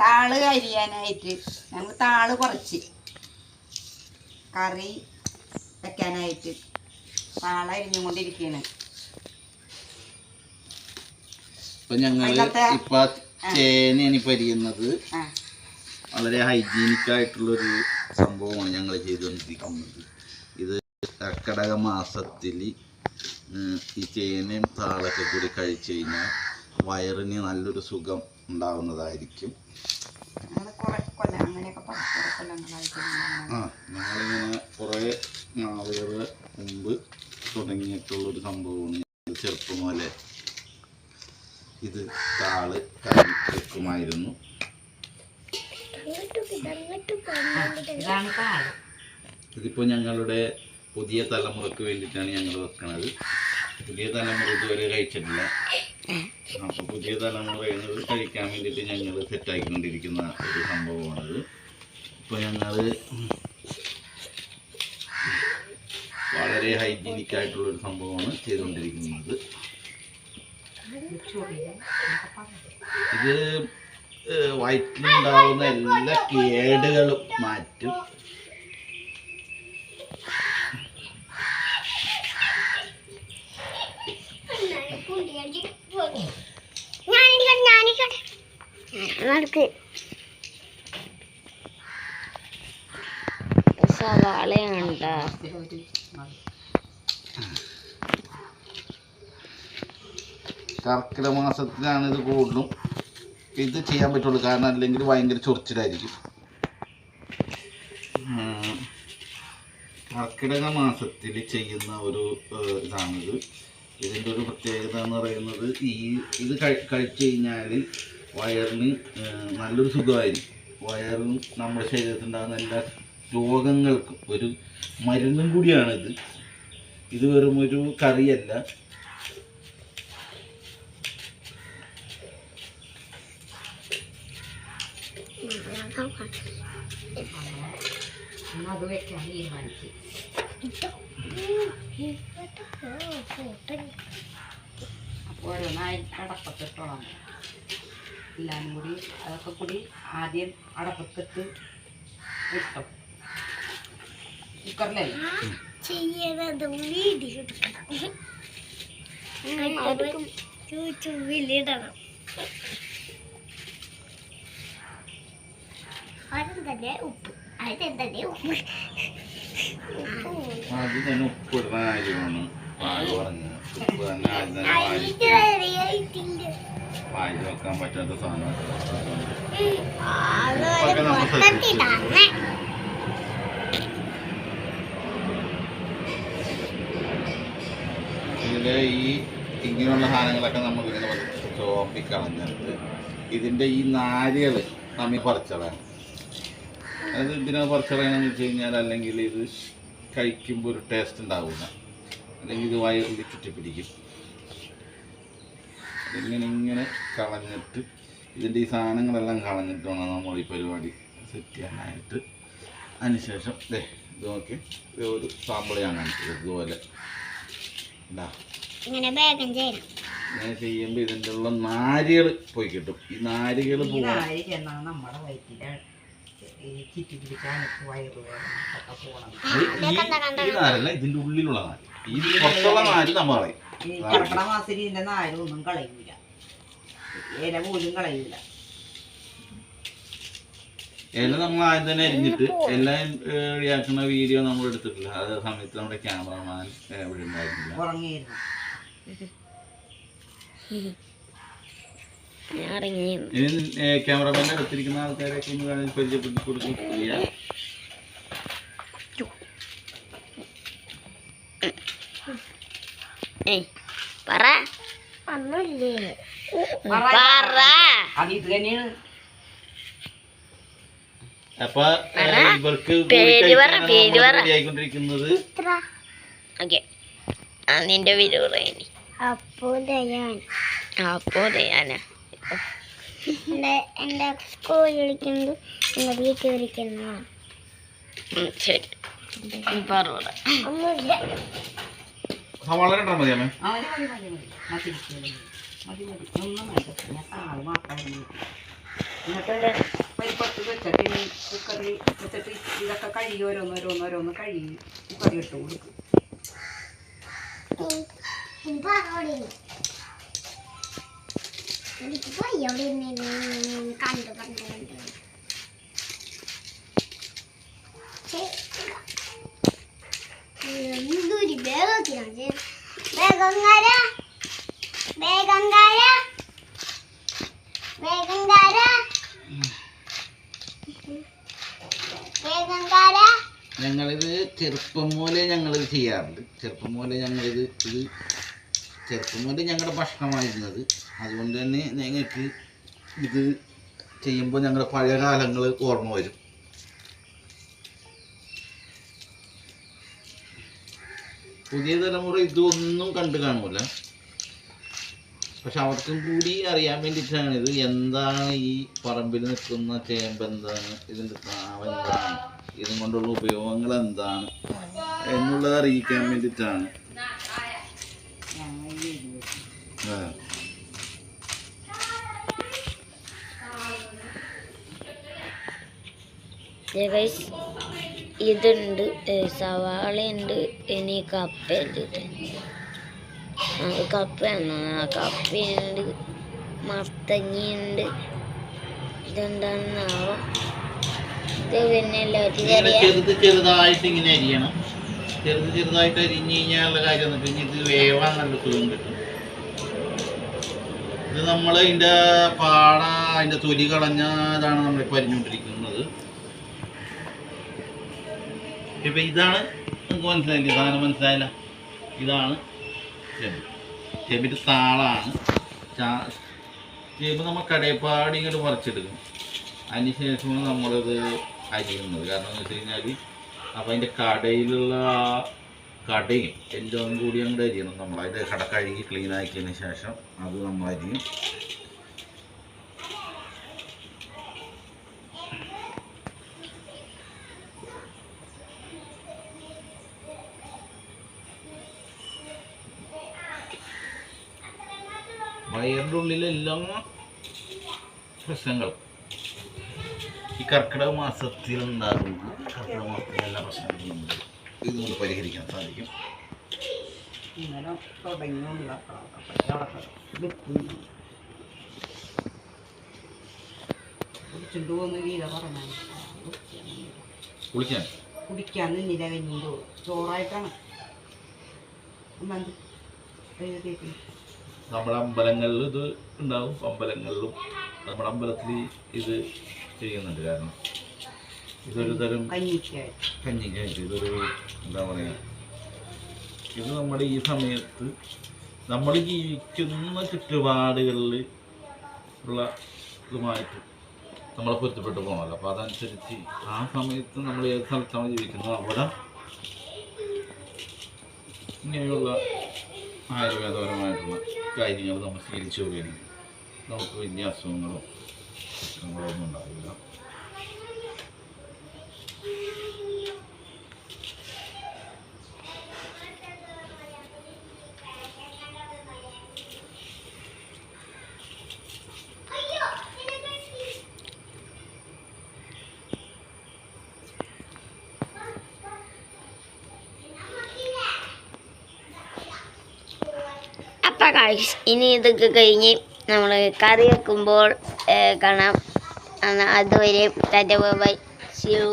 താള് അരിയാനായിട്ട് ഞങ്ങൾ താള് കുറച്ച് കറി വെക്കാനായിട്ട് താള അരിഞ്ഞുകൊണ്ടിരിക്കുകയാണ്. ഇപ്പൊ ഞങ്ങള് ഇപ്പൊ ചേനയാണ് ഇപ്പൊ അരിയുന്നത്. വളരെ ഹൈജീനിക് ആയിട്ടുള്ളൊരു സംഭവമാണ് ഞങ്ങൾ ചെയ്തുകൊണ്ടിരിക്കുന്നത്. ഇത് കർക്കിടക മാസത്തിൽ ഈ ചേനയും താളൊക്കെ കൂടി കഴിച്ചു കഴിഞ്ഞാൽ വയറിന് നല്ലൊരു സുഖം ഉണ്ടാവുന്നതായിരിക്കും. ഞങ്ങളിങ്ങനെ കുറേ നാളുകൾ മുമ്പ് തുടങ്ങിയിട്ടുള്ളൊരു സംഭവമാണ്. ചെറുപ്പം പോലെ ഇത് താള് കറി വെക്കുമായിരുന്നു. ഇതിപ്പോൾ ഞങ്ങളുടെ പുതിയ തലമുറക്ക് വേണ്ടിയിട്ടാണ് ഞങ്ങൾ വെക്കുന്നത്. പുതിയ തലമുറ ഇതുവരെ കഴിച്ചിട്ടില്ല. അപ്പോൾ പുതിയ തലമുറ എന്നത് കഴിക്കാൻ വേണ്ടിയിട്ട് ഞങ്ങൾ സെറ്റാക്കിക്കൊണ്ടിരിക്കുന്ന ഒരു സംഭവമാണത്. ഇപ്പോൾ ഞങ്ങൾ വളരെ ഹൈജീനിക് ആയിട്ടുള്ളൊരു സംഭവമാണ് ചെയ്തുകൊണ്ടിരിക്കുന്നത്. ഇത് വയറ്റിലുണ്ടാവുന്ന എല്ലാ കേടുകളും മാറ്റും. സവാളയുണ്ട്. കർക്കിടക മാസത്തിലാണ് ഇത് കൂടുതലും ഇത് ചെയ്യാൻ പറ്റുള്ളൂ. കാരണം അല്ലെങ്കിൽ ഭയങ്കര ചൊറിച്ചിലായിരിക്കും. കർക്കിടക മാസത്തിൽ ചെയ്യുന്ന ഒരു ഇതാണിത്. ഇതിൻ്റെ ഒരു പ്രത്യേകത എന്ന് പറയുന്നത് ഇത് കഴിച്ചു കഴിഞ്ഞാൽ വയറിന് നല്ലൊരു സുഖമായിരിക്കും. വയറിന് നമ്മുടെ ശരീരത്തിലുണ്ടാകുന്ന എല്ലാ രോഗങ്ങൾക്കും ഒരു മരുന്നും കൂടിയാണിത്. ഇത് വെറും ഒരു കറിയല്ല. അപ്പോൾ ഓരോന്നായി അടപ്പത്തിട്ടോളാം. എല്ലാം കൂടി അതൊക്കെ കൂടി ആദ്യം അടപ്പത്തിട്ട് ഇഷ്ടം കുക്കറിലല്ലേ ചുള്ളിടണം. ആദ്യം തന്നെ ഉപ്പ് ആദ്യം തന്നെ ഉപ്പിടുന്ന കാര്യമാണ് പാല് പറഞ്ഞത്. ഉപ്പ് തന്നെ ആദ്യം തന്നെ വായിൽ വെക്കാൻ പറ്റാത്ത സാധനം. ഇതില് ഈ ഇങ്ങനെയുള്ള സാധനങ്ങളൊക്കെ നമ്മൾ ഇങ്ങനെ ചോപ്പിക്കളഞ്ഞിട്ട് ഇതിൻ്റെ ഈ നാരുകൾ നമ്മൾ പറിച്ചളയണം. അത് ഇതിനെ പറിച്ചളയണമെന്ന് വെച്ച് കഴിഞ്ഞാൽ അല്ലെങ്കിൽ ഇത് കഴിക്കുമ്പോൾ ഒരു ടേസ്റ്റ് ഉണ്ടാവില്ല. അല്ലെങ്കിൽ ഇത് വയറിൽ ചുറ്റിപ്പിടിക്കും. ഇങ്ങനെ കളഞ്ഞിട്ട് ഇതിൻ്റെ ഈ സാധനങ്ങളെല്ലാം കളഞ്ഞിട്ട് വേണം നമ്മൾ ഈ പരിപാടി സെറ്റ് ചെയ്യാനായിട്ട്. അതിനുശേഷം ഇത് നോക്കി ഒരു സാമ്പിൾ ഞാൻ കാണിച്ചത് ഇതുപോലെ ഇങ്ങനെ ചെയ്യുമ്പോൾ ഇതിൻ്റെ ഉള്ള നാരുകൾ പോയി കിട്ടും. ഈ നാരുകൾ നാരല്ല, ഇതിൻ്റെ ഉള്ളിലുള്ള നാര്. ഈ പുറത്തുള്ള നാര് നമ്മൾ കളയും. കർക്കിടക മാസത്തിൽ ഇതിൻ്റെ നാരൊന്നും കളയൂല, ഇല പോലും കളയൂല. ഇല നമ്മൾ ആദ്യം തന്നെ അരിഞ്ഞിട്ട് എല്ലാം റെഡിയാക്കുന്ന വീഡിയോ നമ്മൾ എടുത്തിട്ടില്ല. അതേ സമയത്ത് നമ്മുടെ ക്യാമറമാൻ ഇവിടെ ഉണ്ടായിരുന്നില്ല, ഉറങ്ങിയിരുന്നു. ക്യാമറമാൻ്റെ അടുത്തിരിക്കുന്ന ആൾക്കാരൊക്കെ ഒന്ന് പരിചയപ്പെടുത്തി കൊടുക്കും. അപ്പൊ ഇവർക്ക് ആയിക്കൊണ്ടിരിക്കുന്നത് നിന്റെ പേര് പറയണി. അപ്പോ ദയാന എന്റെ സ്കൂൾ വിളിക്കുന്നത് എന്റെ വീട്ടിൽ വിളിക്കുന്നതാണ്. ശരി വളരെ മതിയാമേ. എന്നിട്ട് പരിപ്പത്ത് വെച്ചിട്ട് കുക്കറിൽ വെച്ചിട്ട് ഇതൊക്കെ കഴുകി ഓരോന്നോരോന്നോരോന്ന് കഴുകി കുക്കറിൽ ഇട്ട് കൊടുക്കും. ഞങ്ങളിത് ചെറുപ്പം മുതലേ ഞങ്ങളിത് ചെയ്യാറുണ്ട്. ചെറുപ്പം മുതലേ ഞങ്ങളിത് ചെറുപ്പം മുതലേ ഞങ്ങളുടെ ഭക്ഷണമായിരുന്നത്. അതുകൊണ്ട് തന്നെ ഞങ്ങൾക്ക് ഇത് ചെയ്യുമ്പോൾ ഞങ്ങളുടെ പഴയ കാലങ്ങൾ ഓർമ്മ വരും. പുതിയ തലമുറ ഇതൊന്നും കണ്ടു കാണൂല. പക്ഷെ അവർക്കും കൂടി അറിയാൻ വേണ്ടിയിട്ടാണ് ഇത് എന്താണ് ഈ പറമ്പിൽ നിൽക്കുന്ന ചേമ്പ് എന്താണ്, ഇതിൻ്റെ താവ് എന്താണ്, ഇതും കൊണ്ടുള്ള ഉപയോഗങ്ങൾ എന്താണ് എന്നുള്ളത് അറിയിക്കാൻ വേണ്ടിയിട്ടാണ്. ഇതുണ്ട്, സവാളയുണ്ട്, ഇനി കപ്പയുണ്ട്. കപ്പയാണ്, കപ്പയുണ്ട്, മത്തങ്ങയുണ്ട്. ഇതെന്താണെന്നാവോ. ഇത് പിന്നെ ചെറുതായിട്ട് ഇങ്ങനെ അരിയണം. ചെറുതായിട്ട് അരിഞ്ഞ് കഴിഞ്ഞാലുള്ള കാര്യം എന്നിട്ട് ഇനി ഇത് വേവാൻ നല്ല സുഖം കിട്ടും. ഇത് നമ്മൾ അതിൻ്റെ പാട അതിൻ്റെ തൊലി കളഞ്ഞതാണ് നമ്മളിപ്പോൾ അരിഞ്ഞുകൊണ്ടിരിക്കുന്നത്. ഇപ്പം ഇതാണ് നമുക്ക് മനസ്സിലായില്ല, സാധനം മനസ്സിലായില്ല. ഇതാണ് ചെമ്പ്. ചെമ്പിൻ്റെ താളാണ്. ചെമ്പ് നമ്മൾ കടയപ്പാടി ഇങ്ങോട്ട് പറിച്ചെടുക്കും. അതിന് ശേഷമാണ് നമ്മളിത് അരിയുന്നത്. കാരണം എന്ന് വെച്ച് കഴിഞ്ഞാൽ അപ്പം അതിൻ്റെ കടയിലുള്ള കടയും എല്ലാം കൂടി അങ്ങോട്ട് അരിയണം. നമ്മൾ അതിൻ്റെ കട കഴുകി ക്ലീൻ ആക്കിയതിന് ശേഷം അത് നമ്മൾ അരിയും. വയറിൻ്റെ ഉള്ളിലെ എല്ലാ പ്രശ്നങ്ങളും ഈ കർക്കിടക മാസത്തിലുണ്ടാകുന്ന എല്ലാ പ്രശ്നങ്ങളും ഇതുകൊണ്ട് പരിഹരിക്കാൻ സാധിക്കും. ഇന്നലെ തുടങ്ങിയുള്ള കുടിച്ചിട്ട് പോകുന്ന ഗീത പറഞ്ഞാൽ കുടിക്കാൻ നിന്നില്ല കഞ്ഞിയോ ചോറായിട്ടാണ് നമ്മുടെ അമ്പലങ്ങളിൽ ഇത് ഉണ്ടാവും. അമ്പലങ്ങളിലും നമ്മുടെ അമ്പലത്തിൽ ഇത് ചെയ്യുന്നുണ്ട്. കാരണം ഇതൊരു തരം കഞ്ഞിക്കായിട്ട് ഇതൊരു എന്താ പറയുക, ഇത് നമ്മുടെ ഈ സമയത്ത് നമ്മൾ ജീവിക്കുന്ന ചുറ്റുപാടുകളിൽ ഉള്ള ഇതുമായിട്ട് നമ്മളെ പൊരുത്തപ്പെട്ട് പോകണമല്ലോ. അപ്പോൾ അതനുസരിച്ച് ആ സമയത്ത് നമ്മൾ ഏത് സ്ഥലത്താണ് ജീവിക്കുന്നത് അവിടെ ഇങ്ങനെയുള്ള ആയുർവേദപരമായിട്ടുള്ള കാര്യങ്ങൾ നമ്മൾ ശീലിച്ചു പോവുകയാണെങ്കിൽ നമുക്ക് വലിയ അസുഖങ്ങളോ ഒന്നും ഉണ്ടാവില്ല. ഇനി ഇതൊക്കെ കഴിഞ്ഞ് നമ്മൾ കറി വെക്കുമ്പോൾ കാണാം. അതുവരെ tata bye bye. See U.